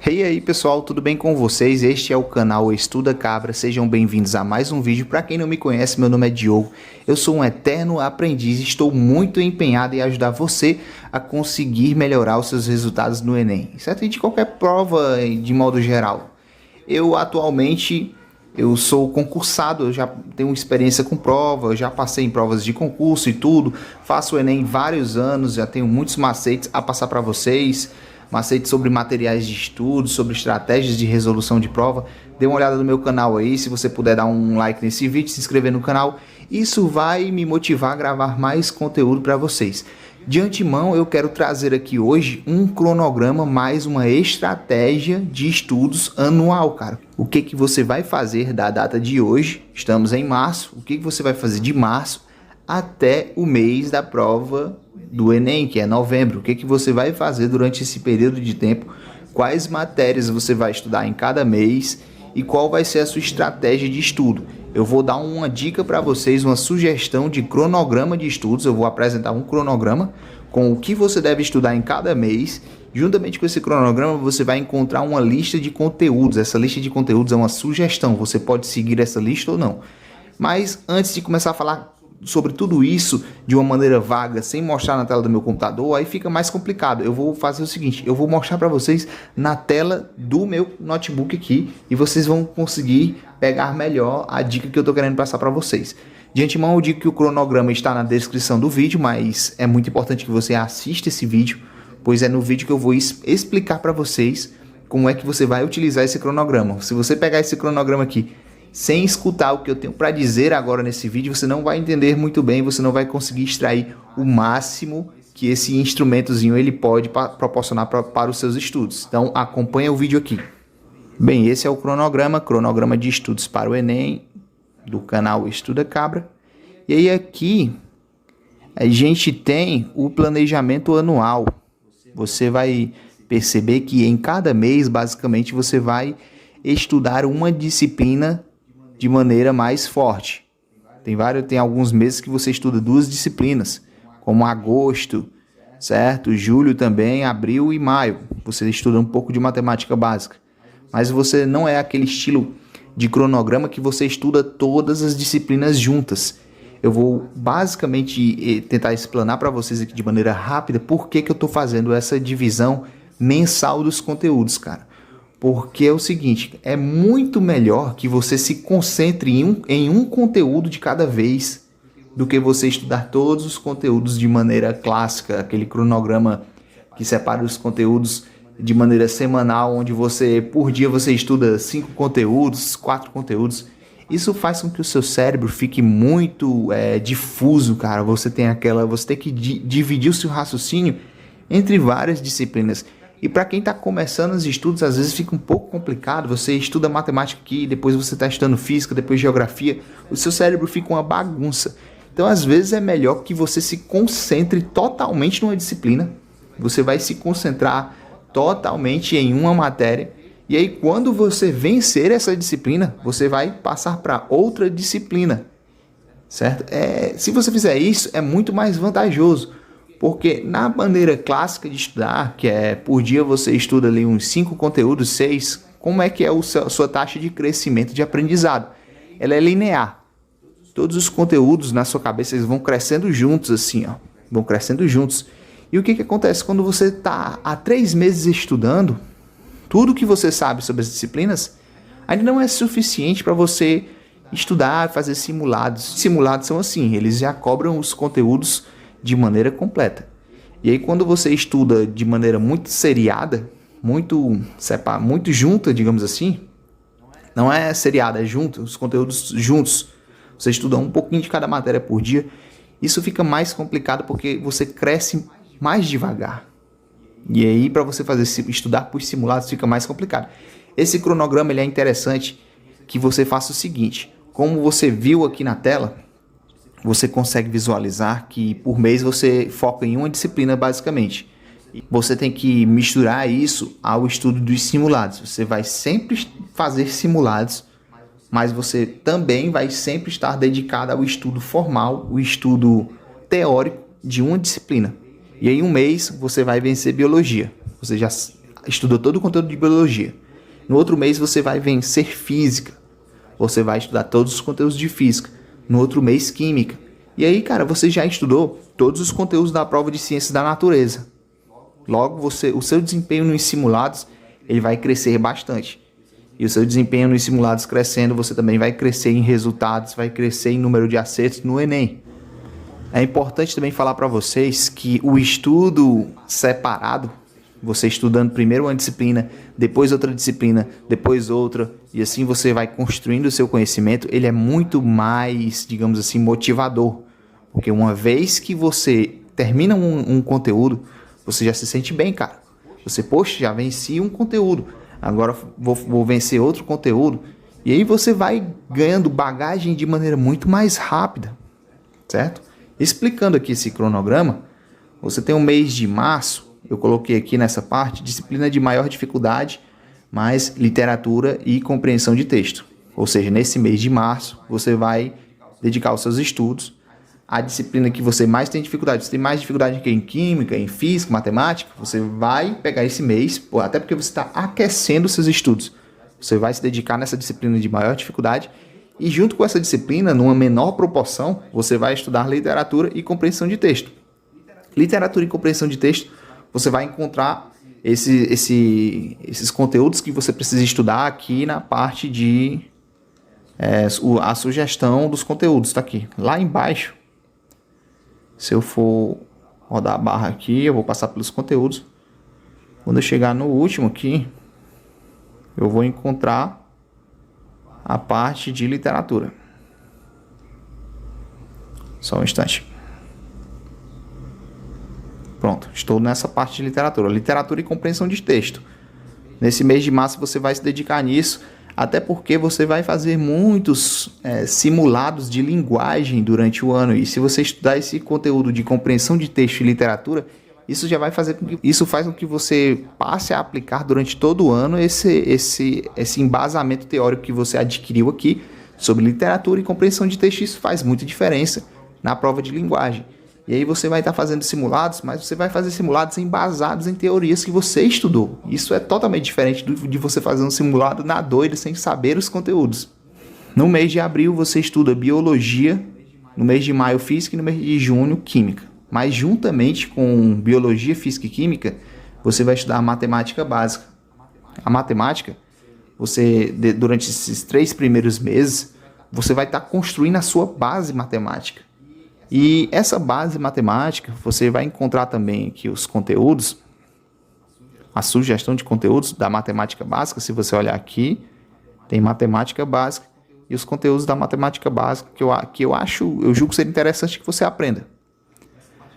E aí pessoal, tudo bem com vocês? Este é o canal Estuda Cabra, sejam bem-vindos a mais um vídeo. Para quem não me conhece, meu nome é Diogo, eu sou um eterno aprendiz e estou muito empenhado em ajudar você a conseguir melhorar os seus resultados no Enem, certo? E de qualquer prova de modo geral. Eu atualmente sou concursado, eu já tenho experiência com prova, eu já passei em provas de concurso e tudo, faço o Enem vários anos, já tenho muitos macetes a passar para vocês. Macete sobre materiais de estudo, sobre estratégias de resolução de prova. Dê uma olhada no meu canal aí, se você puder dar um like nesse vídeo, se inscrever no canal. Isso vai me motivar a gravar mais conteúdo para vocês. De antemão, eu quero trazer aqui hoje um cronograma, mais uma estratégia de estudos anual, cara. O que você vai fazer da data de hoje, estamos em março, o que você vai fazer de março até o mês da prova do Enem, que é novembro. O que você vai fazer durante esse período de tempo, quais matérias você vai estudar em cada mês e qual vai ser a sua estratégia de estudo. Eu vou dar uma dica para vocês, uma sugestão de cronograma de estudos. Eu vou apresentar um cronograma com o que você deve estudar em cada mês. Juntamente com esse cronograma, você vai encontrar uma lista de conteúdos. Essa lista de conteúdos é uma sugestão, você pode seguir essa lista ou não. Mas antes de começar a falar sobre tudo isso de uma maneira vaga, sem mostrar na tela do meu computador, aí fica mais complicado. Eu vou fazer o seguinte, eu vou mostrar para vocês na tela do meu notebook aqui e vocês vão conseguir pegar melhor a dica que eu tô querendo passar para vocês. De antemão eu digo que o cronograma está na descrição do vídeo, mas é muito importante que você assista esse vídeo, pois é no vídeo que eu vou explicar para vocês como é que você vai utilizar esse cronograma. Se você pegar esse cronograma aqui sem escutar o que eu tenho para dizer agora nesse vídeo, você não vai entender muito bem, você não vai conseguir extrair o máximo que esse instrumentozinho ele pode proporcionar para os seus estudos. Então acompanha o vídeo aqui. Bem, esse é o cronograma de estudos para o Enem, do canal Estuda Cabra. E aí aqui a gente tem o planejamento anual. Você vai perceber que em cada mês, basicamente, você vai estudar uma disciplina de maneira mais forte. Tem alguns meses que você estuda duas disciplinas, como agosto, certo? Julho também, abril e maio. Você estuda um pouco de matemática básica. Mas você não é aquele estilo de cronograma que você estuda todas as disciplinas juntas. Eu vou basicamente tentar explanar para vocês aqui de maneira rápida por que eu estou fazendo essa divisão mensal dos conteúdos, cara. Porque é o seguinte, é muito melhor que você se concentre em um conteúdo de cada vez do que você estudar todos os conteúdos de maneira clássica, aquele cronograma que separa os conteúdos de maneira semanal, onde por dia você estuda 5 conteúdos, 4 conteúdos. Isso faz com que o seu cérebro fique muito difuso, cara. Você tem que dividir o seu raciocínio entre várias disciplinas. E para quem está começando os estudos, às vezes fica um pouco complicado. Você estuda matemática aqui, depois você está estudando física, depois geografia. O seu cérebro fica uma bagunça. Então, às vezes, é melhor que você se concentre totalmente numa disciplina. Você vai se concentrar totalmente em uma matéria. E aí, quando você vencer essa disciplina, você vai passar para outra disciplina. Certo? Se você fizer isso, é muito mais vantajoso. Porque na maneira clássica de estudar, que é por dia você estuda ali uns 5 conteúdos, 6, como é que é a sua taxa de crescimento de aprendizado? Ela é linear. Todos os conteúdos na sua cabeça eles vão crescendo juntos assim, ó, vão crescendo juntos. E o que acontece quando você está há 3 meses estudando? Tudo que você sabe sobre as disciplinas ainda não é suficiente para você estudar, fazer simulados. Simulados são assim, eles já cobram os conteúdos de maneira completa. E aí quando você estuda de maneira muito seriada, muito junta, digamos assim, não é seriada, é junto, os conteúdos juntos, você estuda um pouquinho de cada matéria por dia, isso fica mais complicado porque você cresce mais devagar. E aí para você estudar por simulados fica mais complicado. Esse cronograma ele é interessante que você faça o seguinte, como você viu aqui na tela, você consegue visualizar que por mês você foca em uma disciplina basicamente. Você tem que misturar isso ao estudo dos simulados. Você vai sempre fazer simulados, mas você também vai sempre estar dedicado ao estudo formal, o estudo teórico de uma disciplina. E em um mês você vai vencer biologia. Você já estudou todo o conteúdo de biologia. No outro mês você vai vencer física. Você vai estudar todos os conteúdos de física. No outro mês, química. E aí, cara, você já estudou todos os conteúdos da prova de ciências da natureza. Logo, o seu desempenho nos simulados, ele vai crescer bastante. E o seu desempenho nos simulados crescendo, você também vai crescer em resultados, vai crescer em número de acertos no Enem. É importante também falar para vocês que o estudo separado, você estudando primeiro uma disciplina, depois outra disciplina, depois outra, e assim você vai construindo o seu conhecimento, ele é muito mais, digamos assim, motivador. Porque uma vez que você termina um conteúdo, você já se sente bem, cara. Você, poxa, já venci um conteúdo, agora vou vencer outro conteúdo. E aí você vai ganhando bagagem de maneira muito mais rápida, certo? Explicando aqui esse cronograma, você tem o mês de março, eu coloquei aqui nessa parte, disciplina de maior dificuldade, mais literatura e compreensão de texto. Ou seja, nesse mês de março, você vai dedicar os seus estudos à disciplina que você mais tem dificuldade. Você tem mais dificuldade em química, em física, matemática, você vai pegar esse mês, até porque você está aquecendo os seus estudos. Você vai se dedicar nessa disciplina de maior dificuldade e junto com essa disciplina, numa menor proporção, você vai estudar literatura e compreensão de texto. Literatura e compreensão de texto, você vai encontrar esses conteúdos que você precisa estudar aqui na parte de a sugestão dos conteúdos, está aqui. Lá embaixo, se eu for rodar a barra aqui, eu vou passar pelos conteúdos. Quando eu chegar no último aqui, eu vou encontrar a parte de literatura. Só um instante. Pronto, estou nessa parte de literatura. Literatura e compreensão de texto. Nesse mês de março você vai se dedicar nisso, até porque você vai fazer muitos simulados de linguagem durante o ano. E se você estudar esse conteúdo de compreensão de texto e literatura, isso já vai fazer com que, isso faz com que você passe a aplicar durante todo o ano esse embasamento teórico que você adquiriu aqui sobre literatura e compreensão de texto. Isso faz muita diferença na prova de linguagem. E aí você vai estar fazendo simulados, mas você vai fazer simulados embasados em teorias que você estudou. Isso é totalmente diferente de você fazer um simulado na doida sem saber os conteúdos. No mês de abril você estuda biologia, no mês de maio física e no mês de junho química. Mas juntamente com biologia, física e química, você vai estudar a matemática básica. A matemática, durante esses 3 primeiros meses, você vai estar construindo a sua base matemática. E essa base matemática, você vai encontrar também aqui os conteúdos, a sugestão de conteúdos da matemática básica. Se você olhar aqui, tem matemática básica e os conteúdos da matemática básica que eu julgo ser interessante que você aprenda.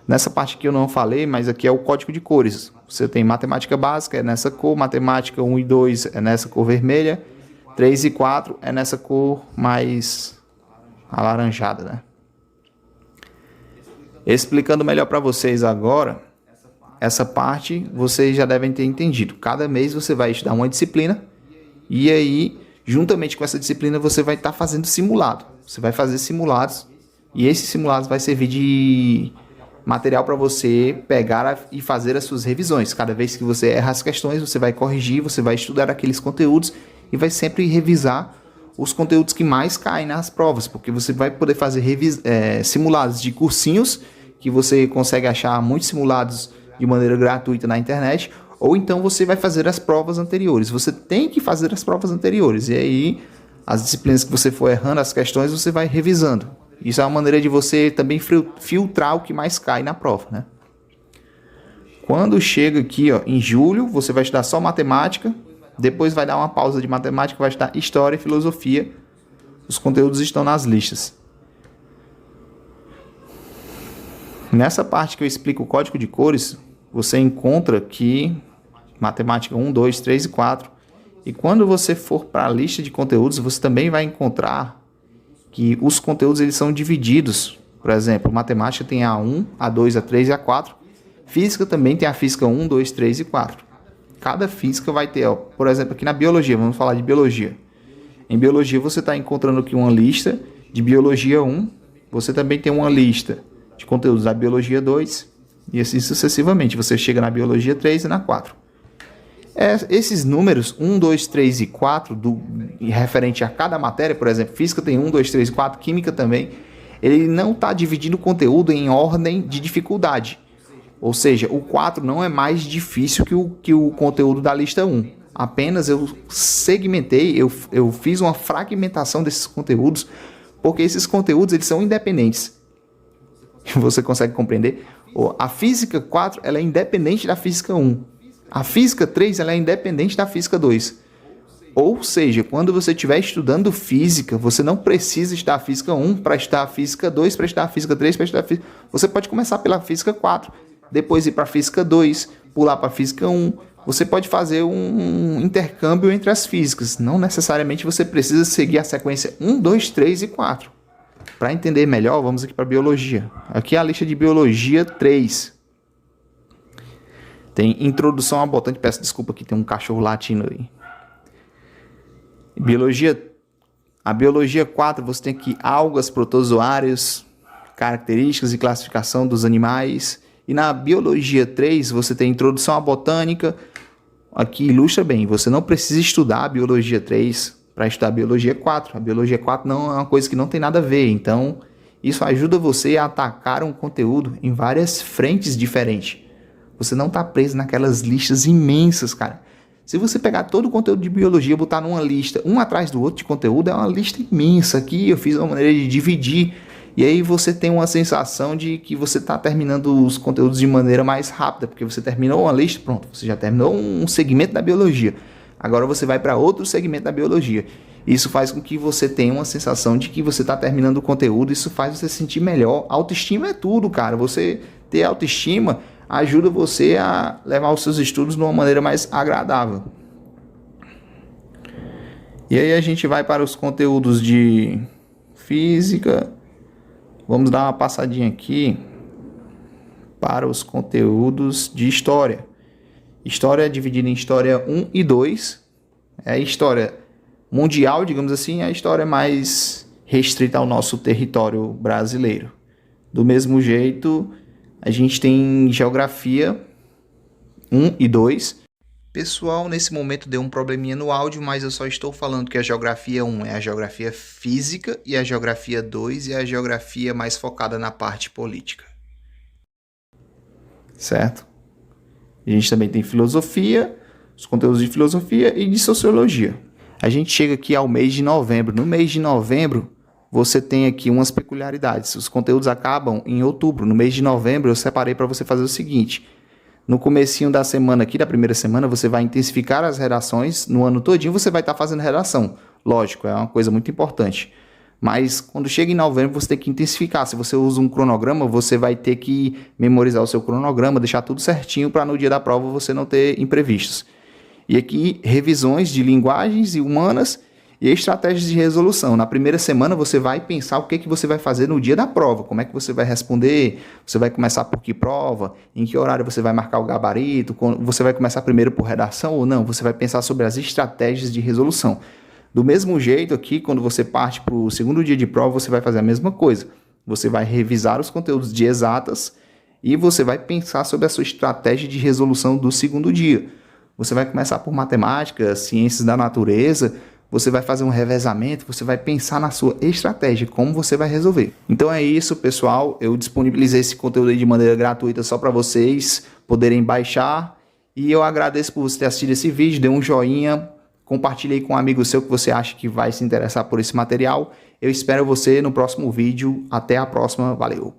Nessa parte aqui eu não falei, mas aqui é o código de cores. Você tem matemática básica, é nessa cor, matemática 1 e 2 é nessa cor vermelha, 3 e 4 é nessa cor mais alaranjada, né? Explicando melhor para vocês agora, essa parte vocês já devem ter entendido. Cada mês você vai estudar uma disciplina e aí, juntamente com essa disciplina, você vai estar fazendo simulado. Você vai fazer simulados e esses simulados vai servir de material para você pegar e fazer as suas revisões. Cada vez que você erra as questões, você vai corrigir, você vai estudar aqueles conteúdos e vai sempre revisar os conteúdos que mais caem nas provas, porque você vai poder fazer simulados de cursinhos, que você consegue achar muitos simulados de maneira gratuita na internet, ou então você vai fazer as provas anteriores. Você tem que fazer as provas anteriores, e aí as disciplinas que você for errando as questões, você vai revisando. Isso é uma maneira de você também filtrar o que mais cai na prova, né? Quando chega aqui, em julho, você vai estudar só matemática, depois vai dar uma pausa de matemática, vai estudar história e filosofia. Os conteúdos estão nas listas. Nessa parte que eu explico o código de cores, você encontra aqui matemática 1, 2, 3 e 4. E quando você for para a lista de conteúdos, você também vai encontrar que os conteúdos eles são divididos. Por exemplo, matemática tem a 1, a 2, a 3 e a 4. Física também tem a física 1, 2, 3 e 4. Cada física vai ter, por exemplo, aqui na biologia, vamos falar de biologia. Em biologia você está encontrando aqui uma lista de biologia 1. Você também tem uma lista de conteúdos da biologia 2. E assim sucessivamente. Você chega na biologia 3 e na 4. Esses números 1, 2, 3 e 4, referente a cada matéria, por exemplo, física tem 1, 2, 3 e 4, química também, ele não está dividindo o conteúdo em ordem de dificuldade. Ou seja, o 4 não é mais difícil que o conteúdo da lista 1. Apenas eu segmentei, eu fiz uma fragmentação desses conteúdos, porque esses conteúdos eles são independentes. Você consegue compreender? A física 4 ela é independente da física 1. A física 3 ela é independente da física 2. Ou seja, quando você estiver estudando física, você não precisa estudar a física 1 para estudar a física 2, para estudar a física 3, para estudar a física... Você pode começar pela física 4, depois ir para a física 2, pular para a física 1. Você pode fazer um intercâmbio entre as físicas. Não necessariamente você precisa seguir a sequência 1, 2, 3 e 4. Para entender melhor, vamos aqui para biologia. Aqui é a lista de biologia 3. Tem introdução à botânica. Peço desculpa que tem um cachorro latindo aí. A biologia 4, você tem aqui algas, protozoários, características e classificação dos animais. E na biologia 3, você tem introdução à botânica. Aqui ilustra bem, você não precisa estudar a biologia 3 para estudar a biologia 4. A biologia 4 não é uma coisa que não tem nada a ver. Então, isso ajuda você a atacar um conteúdo em várias frentes diferentes. Você não está preso naquelas listas imensas, cara. Se você pegar todo o conteúdo de biologia e botar numa lista, um atrás do outro de conteúdo, é uma lista imensa. Aqui eu fiz uma maneira de dividir. E aí você tem uma sensação de que você está terminando os conteúdos de maneira mais rápida. Porque você terminou uma lista, pronto, você já terminou um segmento da biologia. Agora você vai para outro segmento da biologia. Isso faz com que você tenha uma sensação de que você está terminando o conteúdo. Isso faz você se sentir melhor. Autoestima é tudo, cara. Você ter autoestima ajuda você a levar os seus estudos de uma maneira mais agradável. E aí a gente vai para os conteúdos de física. Vamos dar uma passadinha aqui para os conteúdos de história. História é dividida em história 1 e 2. É a história mundial, digamos assim, é a história mais restrita ao nosso território brasileiro. Do mesmo jeito, a gente tem geografia 1 e 2. Pessoal, nesse momento deu um probleminha no áudio, mas eu só estou falando que a geografia 1 é a geografia física e a geografia 2 é a geografia mais focada na parte política. Certo? A gente também tem filosofia, os conteúdos de filosofia e de sociologia. A gente chega aqui ao mês de novembro. No mês de novembro, você tem aqui umas peculiaridades. Os conteúdos acabam em outubro. No mês de novembro, eu separei para você fazer o seguinte. No comecinho da semana aqui, da primeira semana, você vai intensificar as redações. No ano todinho, você vai estar fazendo redação. Lógico, é uma coisa muito importante. Mas quando chega em novembro, você tem que intensificar. Se você usa um cronograma, você vai ter que memorizar o seu cronograma, deixar tudo certinho para no dia da prova você não ter imprevistos. E aqui, revisões de linguagens e humanas e estratégias de resolução. Na primeira semana, você vai pensar o que você vai fazer no dia da prova. Como é que você vai responder? Você vai começar por que prova? Em que horário você vai marcar o gabarito? Você vai começar primeiro por redação ou não? Você vai pensar sobre as estratégias de resolução. Do mesmo jeito aqui, quando você parte para o segundo dia de prova, você vai fazer a mesma coisa. Você vai revisar os conteúdos de exatas e você vai pensar sobre a sua estratégia de resolução do segundo dia. Você vai começar por matemática, ciências da natureza, você vai fazer um revezamento, você vai pensar na sua estratégia, como você vai resolver. Então é isso, pessoal. Eu disponibilizei esse conteúdo aí de maneira gratuita só para vocês poderem baixar. E eu agradeço por você ter assistido esse vídeo, dê um joinha, compartilhe aí com um amigo seu que você acha que vai se interessar por esse material. Eu espero você no próximo vídeo. Até a próxima. Valeu!